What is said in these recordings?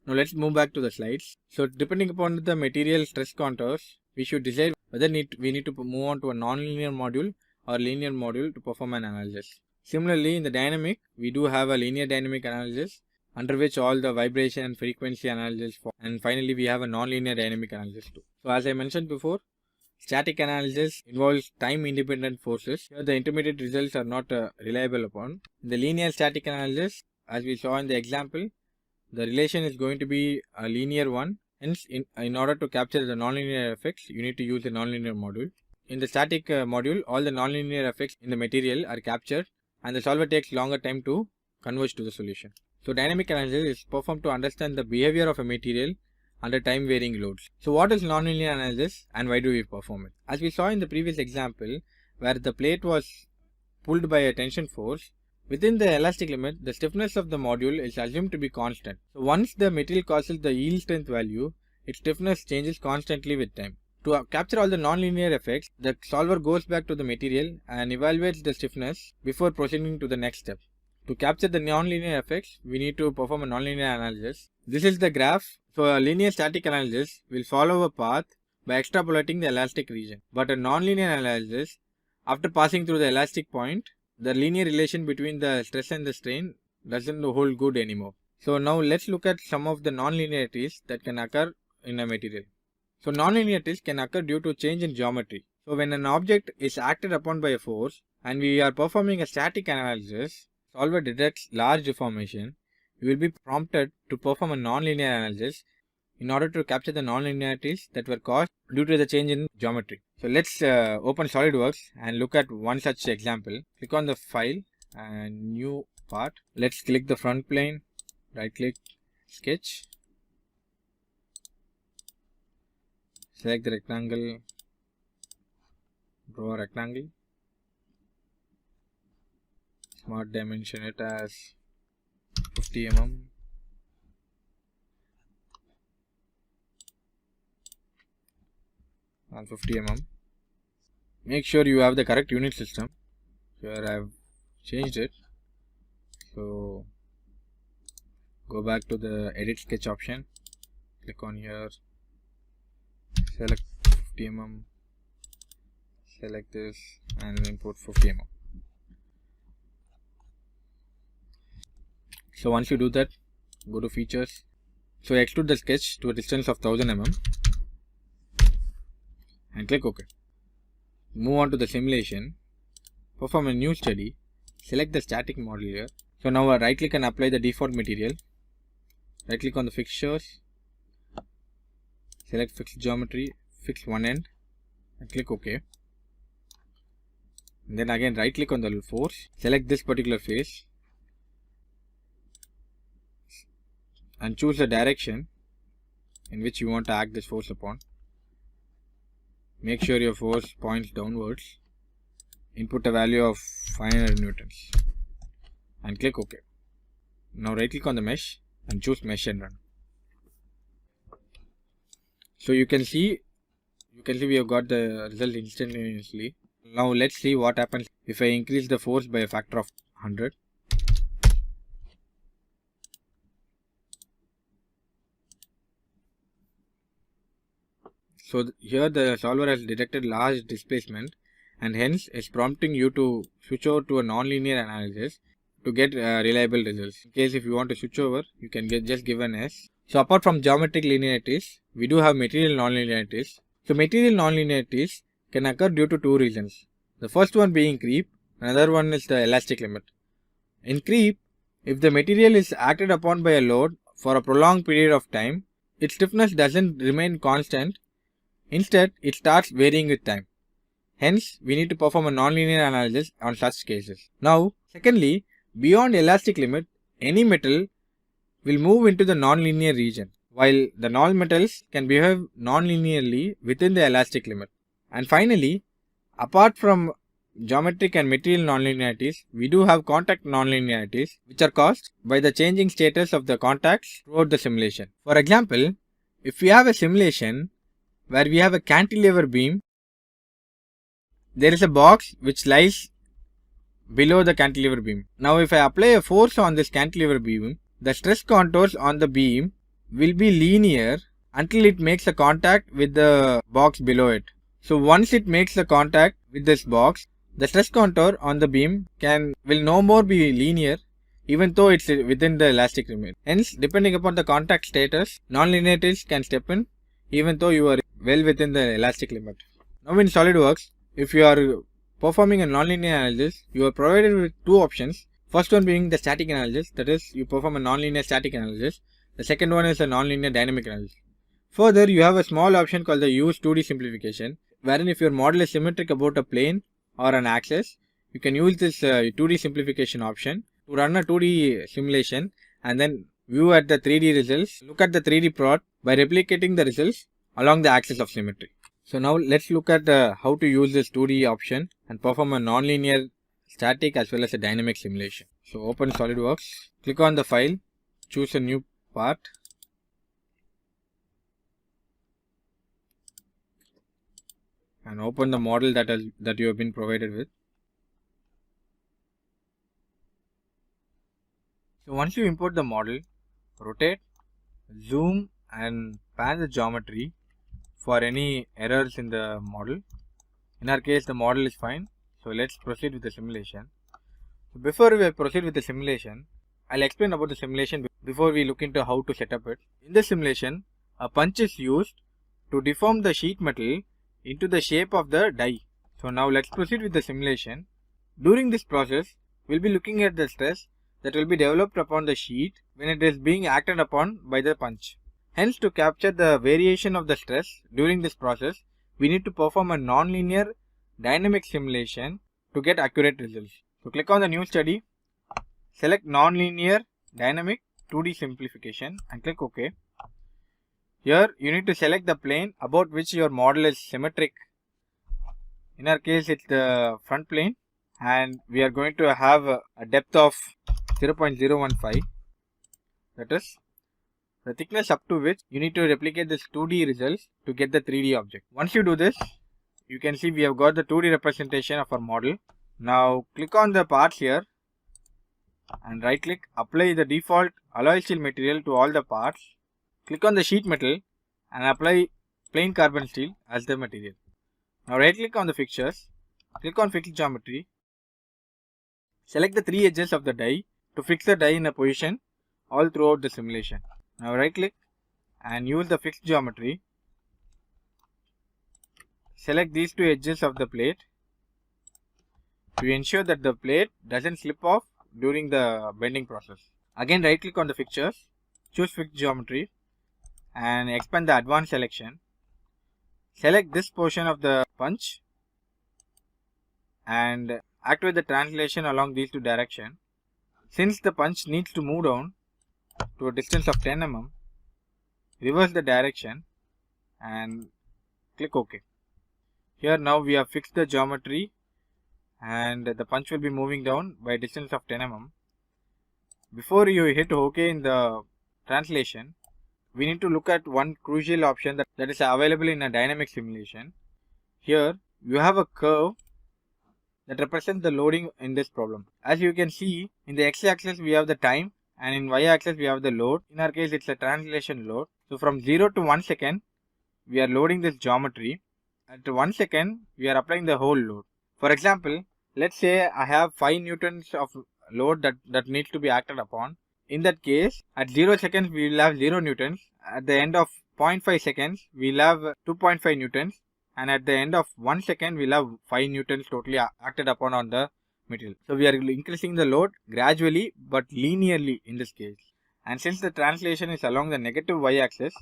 Now let's move back to the slides. So depending upon the material stress contours, we should decide whether we need to move on to a nonlinear module or linear module to perform an analysis. Similarly, in the dynamic, we do have a linear dynamic analysis under which all the vibration and frequency analysis form. And finally, we have a nonlinear dynamic analysis too. So as I mentioned before, static analysis involves time-independent forces. Here the intermediate results are not reliable upon. In the linear static analysis, as we saw in the example, the relation is going to be a linear one. Hence, in order to capture the nonlinear effects, you need to use a nonlinear module. In the static module, all the nonlinear effects in the material are captured and the solver takes longer time to converge to the solution. So dynamic analysis is performed to understand the behavior of a material under time varying loads. So what is nonlinear analysis and why do we perform it? As we saw in the previous example, where the plate was pulled by a tension force, within the elastic limit, the stiffness of the module is assumed to be constant. So once the material crosses the yield strength value, its stiffness changes constantly with time. To capture all the nonlinear effects, the solver goes back to the material and evaluates the stiffness before proceeding to the next step. To capture the nonlinear effects, we need to perform a nonlinear analysis. This is the graph. So a linear static analysis will follow a path by extrapolating the elastic region. But a nonlinear analysis, after passing through the elastic point, the linear relation between the stress and the strain doesn't hold good anymore. So now let's look at some of the nonlinearities that can occur in a material. So nonlinearities can occur due to change in geometry. So when an object is acted upon by a force and we are performing a static analysis, solver detects large deformation, we will be prompted to perform a nonlinear analysis in order to capture the nonlinearities that were caused due to the change in geometry. So let's open SolidWorks and look at one such example. Click on the file and new part. Let's click the front plane, right click, sketch. Select the rectangle, draw a rectangle, smart dimension it as 50 mm. On 50 mm. Make sure you have the correct unit system. Here I have changed it. So go back to the edit sketch option. Click on here. Select 50 mm. Select this and import 50 mm. So once you do that, go to features. So extrude the sketch to a distance of 1000 mm and click OK. Move on to the simulation. Perform a new study. Select the static model here. So now right click and apply the default material. Right click on the fixtures. Select fixed geometry, fix one end and click OK. And then again right click on the force. Select this particular face and choose the direction in which you want to act this force upon. Make sure your force points downwards. Input a value of 500 newtons and click OK. Now right click on the mesh and choose mesh and run. So you can see we have got the result instantaneously. Now let's see what happens if I increase the force by a factor of 100. So here the solver has detected large displacement and hence is prompting you to switch over to a nonlinear analysis to get reliable results. In case if you want to switch over, you can just give an S. So apart from geometric linearities, we do have material nonlinearities. So material nonlinearities can occur due to two reasons. The first one being creep, another one is the elastic limit. In creep, if the material is acted upon by a load for a prolonged period of time, its stiffness doesn't remain constant. Instead, it starts varying with time. Hence, we need to perform a nonlinear analysis on such cases. Now, secondly, beyond elastic limit, any metal will move into the nonlinear region, while the nonmetals can behave nonlinearly within the elastic limit. And finally, apart from geometric and material nonlinearities, we do have contact nonlinearities, which are caused by the changing status of the contacts throughout the simulation. For example, if we have a simulation where we have a cantilever beam, there is a box which lies below the cantilever beam. Now if I apply a force on this cantilever beam, the stress contours on the beam will be linear until it makes a contact with the box below it. So once it makes the contact with this box, the stress contour on the beam will no more be linear even though it's within the elastic limit. Hence, depending upon the contact status, nonlinearities can step in even though you are well within the elastic limit. Now in SolidWorks, if you are performing a nonlinear analysis, you are provided with two options. First one being the static analysis, that is, you perform a nonlinear static analysis. The second one is a nonlinear dynamic analysis. Further, you have a small option called the use 2D simplification, wherein if your model is symmetric about a plane or an axis, you can use this 2D simplification option to run a 2D simulation and then view at the 3D results, look at the 3D plot by replicating the results along the axis of symmetry. So now let's look at how to use this 2D option and perform a nonlinear static as well as a dynamic simulation. So open SolidWorks, click on the file, choose a new part. And open the model that you have been provided with. So once you import the model, rotate, zoom and pan the geometry for any errors in the model. In our case, the model is fine. So let's proceed with the simulation. So before we proceed with the simulation, I'll explain about the simulation before we look into how to set up it. In the simulation, a punch is used to deform the sheet metal into the shape of the die. So now let's proceed with the simulation. During this process, we'll be looking at the stress that will be developed upon the sheet when it is being acted upon by the punch. Hence, to capture the variation of the stress during this process, we need to perform a nonlinear dynamic simulation to get accurate results. So click on the new study, select nonlinear dynamic 2D simplification and click OK. Here you need to select the plane about which your model is symmetric. In our case, it's the front plane and we are going to have a depth of 0.015, that is the thickness up to which you need to replicate this 2D results to get the 3D object. Once you do this, you can see we have got the 2D representation of our model. Now click on the parts here and right click, apply the default alloy steel material to all the parts. Click on the sheet metal and apply plain carbon steel as the material. Now right click on the fixtures, click on fixed geometry, select the 3 edges of the die to fix the die in a position all throughout the simulation. Now right click and use the fixed geometry, select these 2 edges of the plate to ensure that the plate doesn't slip off during the bending process. Again right click on the fixtures, choose fixed geometry and expand the advanced selection. Select this portion of the punch and activate the translation along these 2 directions. Since the punch needs to move down to a distance of 10 mm, reverse the direction and click OK. Here now we have fixed the geometry and the punch will be moving down by a distance of 10 mm. Before you hit OK in the translation, we need to look at one crucial option that is available in a dynamic simulation. Here you have a curve that represents the loading in this problem. As you can see, in the x-axis we have the time and in y-axis we have the load. In our case, it's a translation load. So from 0 to 1 second, we are loading this geometry. At 1 second, we are applying the whole load. For example, let's say I have 5 newtons of load that needs to be acted upon. In that case, at 0 seconds, we will have 0 newtons. At the end of 0.5 seconds, we will have 2.5 newtons. And at the end of 1 second, we will have 5 newtons totally acted upon on the material. So we are increasing the load gradually but linearly in this case. And since the translation is along the negative y-axis,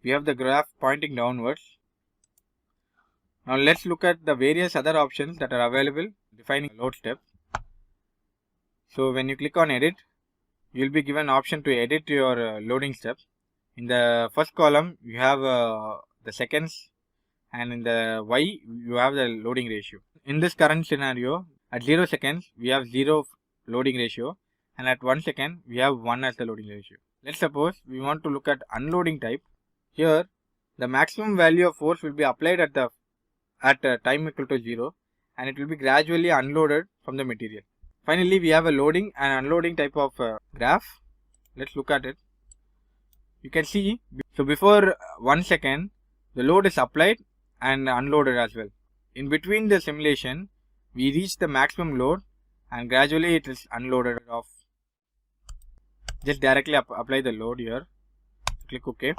we have the graph pointing downwards. Now let's look at the various other options that are available defining load steps. So when you click on edit, you will be given option to edit your loading steps. In the first column, you have the seconds, and in the Y, you have the loading ratio. In this current scenario, at 0 seconds, we have 0 loading ratio, and at 1 second, we have 1 as the loading ratio. Let's suppose we want to look at unloading type. Here, the maximum value of force will be applied at time equal to 0, and it will be gradually unloaded from the material. Finally, we have a loading and unloading type of graph. Let's look at it. You can see, so before 1 second, the load is applied and unloaded as well. In between the simulation, we reach the maximum load and gradually it is unloaded off. Just directly apply the load here. Click OK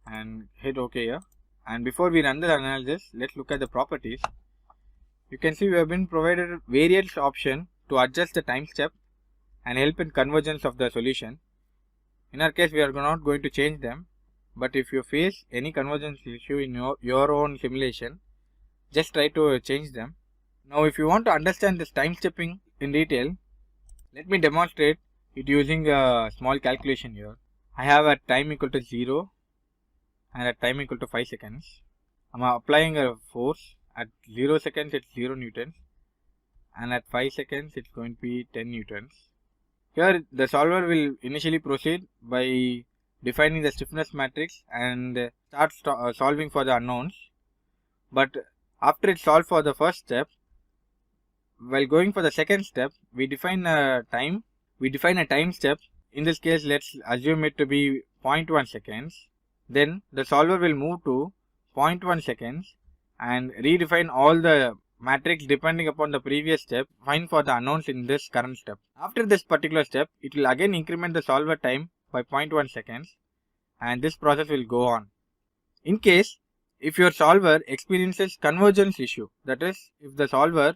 and hit OK here. And before we run the analysis, let's look at the properties. You can see we have been provided various options to adjust the time step and help in convergence of the solution. In our case, we are not going to change them, but if you face any convergence issue in your own simulation, just try to change them. Now, if you want to understand this time stepping in detail, let me demonstrate it using a small calculation here. I have a time equal to 0 and a time equal to 5 seconds. I am applying a force. At 0 seconds it's 0 newtons and at 5 seconds it's going to be 10 newtons. Here the solver will initially proceed by defining the stiffness matrix and start solving for the unknowns. But after it solved for the first step, while going for the second step, we define a time step. In this case, let's assume it to be 0.1 seconds. Then the solver will move to 0.1 seconds and redefine all the matrix depending upon the previous step, find for the unknowns in this current step. After this particular step, it will again increment the solver time by 0.1 seconds and this process will go on. In case if your solver experiences convergence issue, that is, if the solver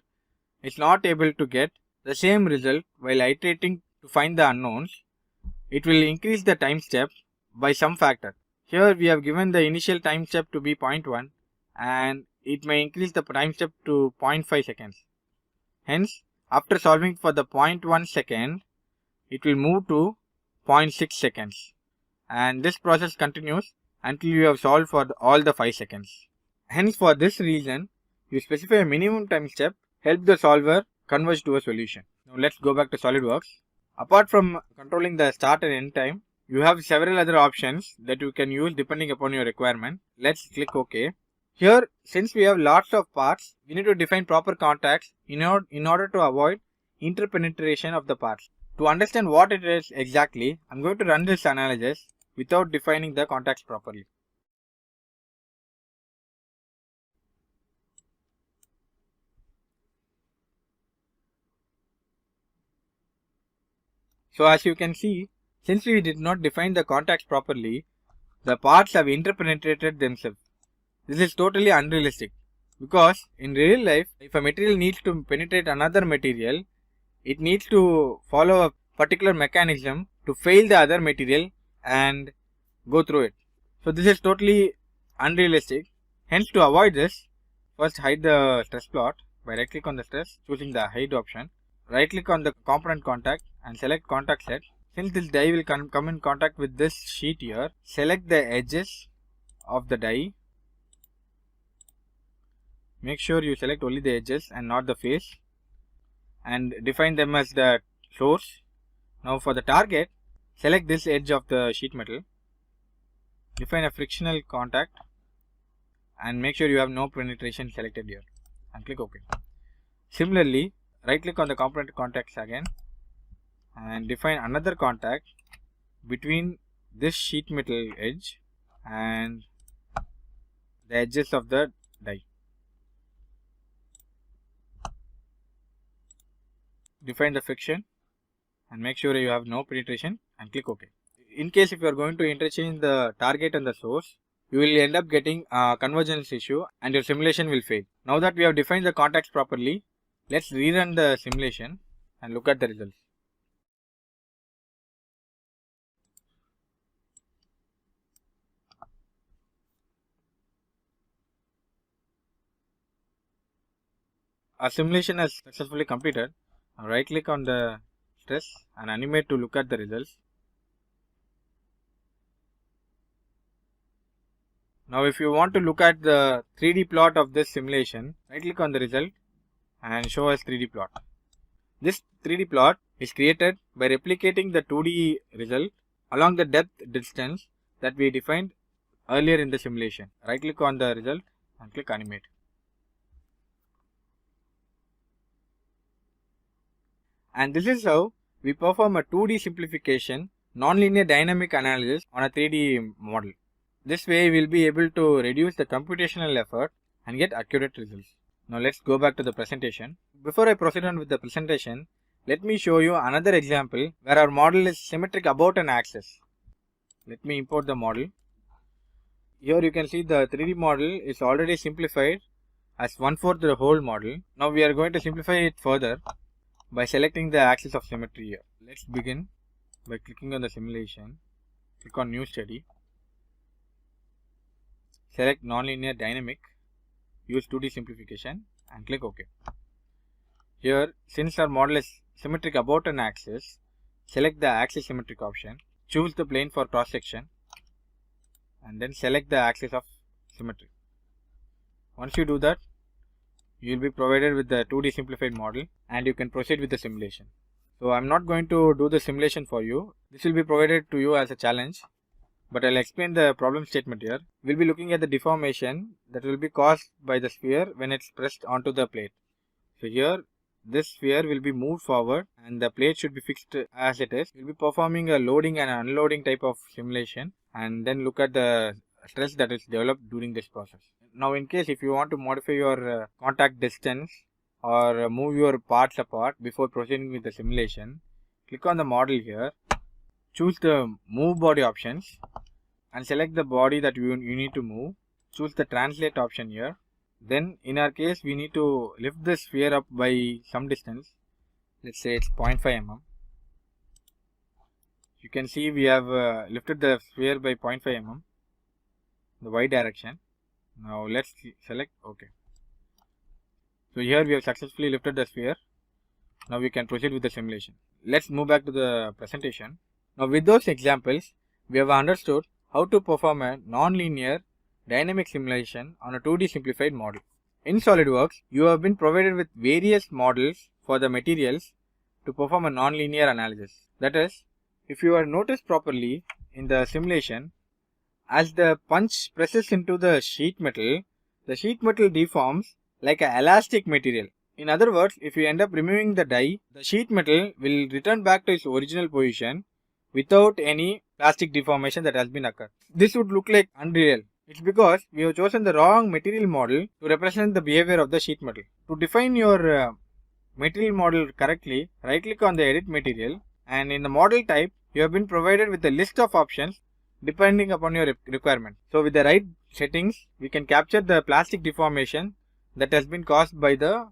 is not able to get the same result while iterating to find the unknowns, it will increase the time step by some factor. Here we have given the initial time step to be 0.1 and it may increase the time step to 0.5 seconds. Hence, after solving for the 0.1 second, it will move to 0.6 seconds. And this process continues until you have solved for all the 5 seconds. Hence, for this reason, you specify a minimum time step, help the solver converge to a solution. Now, let's go back to SolidWorks. Apart from controlling the start and end time, you have several other options that you can use depending upon your requirement. Let's click OK. Here, since we have lots of parts, we need to define proper contacts in order to avoid interpenetration of the parts. To understand what it is exactly, I am going to run this analysis without defining the contacts properly. So as you can see, since we did not define the contacts properly, the parts have interpenetrated themselves. This is totally unrealistic because in real life, if a material needs to penetrate another material, it needs to follow a particular mechanism to fail the other material and go through it. So this is totally unrealistic. Hence, to avoid this, first hide the stress plot by right click on the stress, choosing the hide option. Right click on the component contact and select contact set. Since this die will come in contact with this sheet here, select the edges of the die. Make sure you select only the edges and not the face and define them as the source. Now for the target, select this edge of the sheet metal. Define a frictional contact and make sure you have no penetration selected here and click OK. Similarly, right click on the component contacts again and define another contact between this sheet metal edge and the edges of the die. Define the friction and make sure you have no penetration and click OK. In case if you are going to interchange the target and the source, you will end up getting a convergence issue and your simulation will fail. Now that we have defined the contacts properly, let's rerun the simulation and look at the results. Our simulation has successfully completed. Now right click on the stress and animate to look at the results. Now if you want to look at the 3D plot of this simulation, right click on the result and show as 3D plot. This 3D plot is created by replicating the 2D result along the depth distance that we defined earlier in the simulation. Right click on the result and click animate. And this is how we perform a 2D simplification nonlinear dynamic analysis on a 3D model. This way we will be able to reduce the computational effort and get accurate results. Now let's go back to the presentation. Before I proceed on with the presentation, let me show you another example where our model is symmetric about an axis. Let me import the model. Here you can see the 3D model is already simplified as 1/4 the whole model. Now we are going to simplify it further by selecting the axis of symmetry here. Let's begin by clicking on the simulation. Click on new study. Select nonlinear dynamic. Use 2D simplification and click OK. Here, since our model is symmetric about an axis, select the axis symmetric option. Choose the plane for cross section and then select the axis of symmetry. Once you do that, you will be provided with the 2D simplified model and you can proceed with the simulation. So I am not going to do the simulation for you. This will be provided to you as a challenge, but I will explain the problem statement here. We will be looking at the deformation that will be caused by the sphere when it is pressed onto the plate. So here this sphere will be moved forward and the plate should be fixed as it is. We will be performing a loading and unloading type of simulation and then look at the stress that is developed during this process. Now in case if you want to modify your contact distance or move your parts apart before proceeding with the simulation, click on the model here, choose the move body options and select the body that you need to move. Choose the translate option here. Then in our case we need to lift the sphere up by some distance. Let's say it's 0.5 mm. You can see we have lifted the sphere by 0.5 mm, the y direction. Now let's select OK. So here we have successfully lifted the sphere. Now we can proceed with the simulation. Let's move back to the presentation. Now with those examples, we have understood how to perform a nonlinear dynamic simulation on a 2D simplified model. In SolidWorks, you have been provided with various models for the materials to perform a nonlinear analysis. That is, if you are noticed properly in the simulation, as the punch presses into the sheet metal deforms like an elastic material. In other words, if you end up removing the die, the sheet metal will return back to its original position without any plastic deformation that has been occurred. This would look like unreal. It's because we have chosen the wrong material model to represent the behavior of the sheet metal. To define your material model correctly, right click on the edit material and in the model type, you have been provided with a list of options depending upon your requirement. So with the right settings, we can capture the plastic deformation that has been caused by the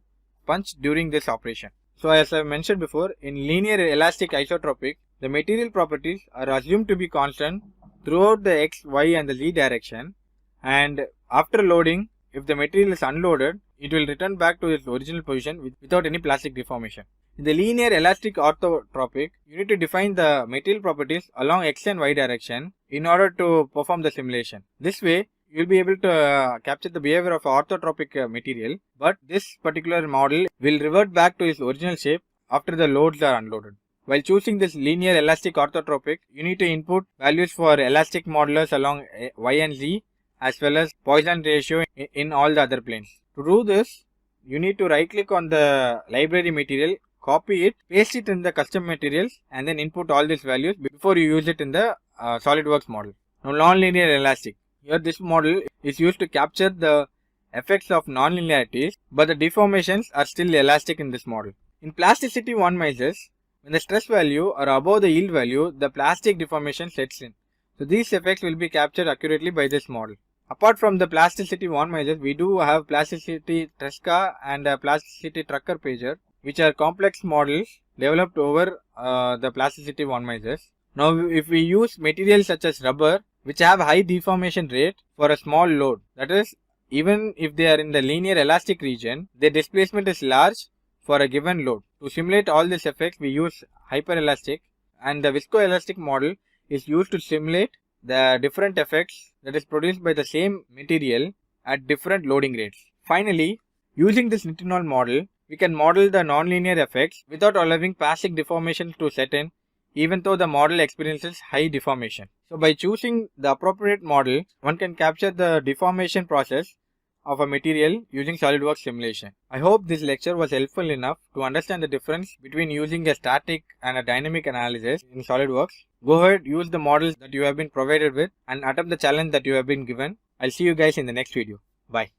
punch during this operation. So as I mentioned before, in linear elastic isotropic, the material properties are assumed to be constant throughout the x, y and the z direction, and after loading, if the material is unloaded, it will return back to its original position without any plastic deformation. In the linear elastic orthotropic, you need to define the material properties along x and y direction in order to perform the simulation. This way, you will be able to capture the behavior of orthotropic material, but this particular model will revert back to its original shape after the loads are unloaded. While choosing this linear elastic orthotropic, you need to input values for elastic modulus along y and z as well as Poisson ratio in all the other planes. To do this, you need to right click on the library material, copy it, paste it in the custom materials and then input all these values before you use it in the SolidWorks model. Now nonlinear elastic. Here this model is used to capture the effects of nonlinearities, but the deformations are still elastic in this model. In plasticity 1 measures, when the stress value are above the yield value, the plastic deformation sets in. So these effects will be captured accurately by this model. Apart from the plasticity 1 measures, we do have plasticity Tresca and plasticity Trucker pager, which are complex models developed over the plasticity 1 measures. Now if we use materials such as rubber, which have high deformation rate for a small load, that is, even if they are in the linear elastic region, their displacement is large for a given load. To simulate all these effects, we use hyperelastic, and the viscoelastic model is used to simulate the different effects that is produced by the same material at different loading rates. Finally, using this nitinol model, we can model the nonlinear effects without allowing plastic deformation to set in, even though the model experiences high deformation. So by choosing the appropriate model, one can capture the deformation process of a material using SolidWorks simulation. I hope this lecture was helpful enough to understand the difference between using a static and a dynamic analysis in SolidWorks. Go ahead, use the models that you have been provided with and attempt the challenge that you have been given. I'll see you guys in the next video. Bye.